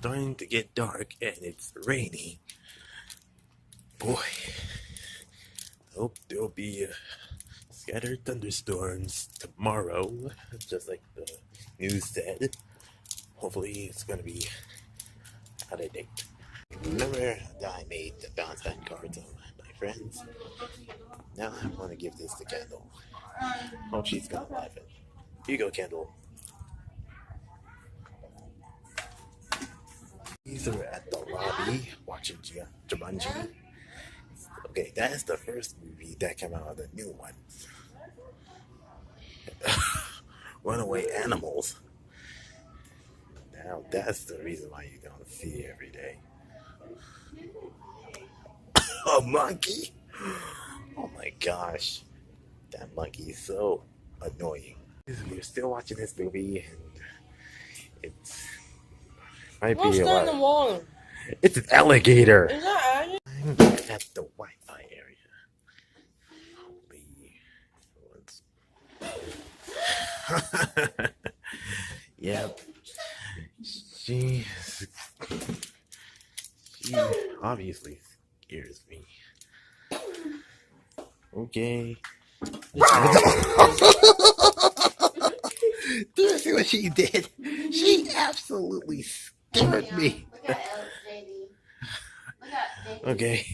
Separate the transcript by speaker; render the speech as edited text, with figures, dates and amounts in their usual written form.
Speaker 1: starting to get dark and it's raining. Boy, I hope there'll be scattered thunderstorms tomorrow, just like the news said. Hopefully it's gonna be out of date. Remember that I made the Valentine cards of my friends? Now I want to give this to Kendall. Hope she's gonna love it. Here you go, Kendall. These are at the lobby watching Jumanji. Okay, that is the first movie that came out of the new one. Runaway Animals. Now that's the reason why you don't see it every day. A monkey? Oh my gosh. That monkey is so annoying. We're still watching this movie and it's might
Speaker 2: What's
Speaker 1: be a
Speaker 2: down the
Speaker 1: lot.
Speaker 2: wall?
Speaker 1: It's an alligator.
Speaker 2: Is that Aggie?
Speaker 1: I'm at the Wi-Fi area. Holy. Yep. She obviously scares me. Okay. Do you see what she did? She absolutely scared me. Okay.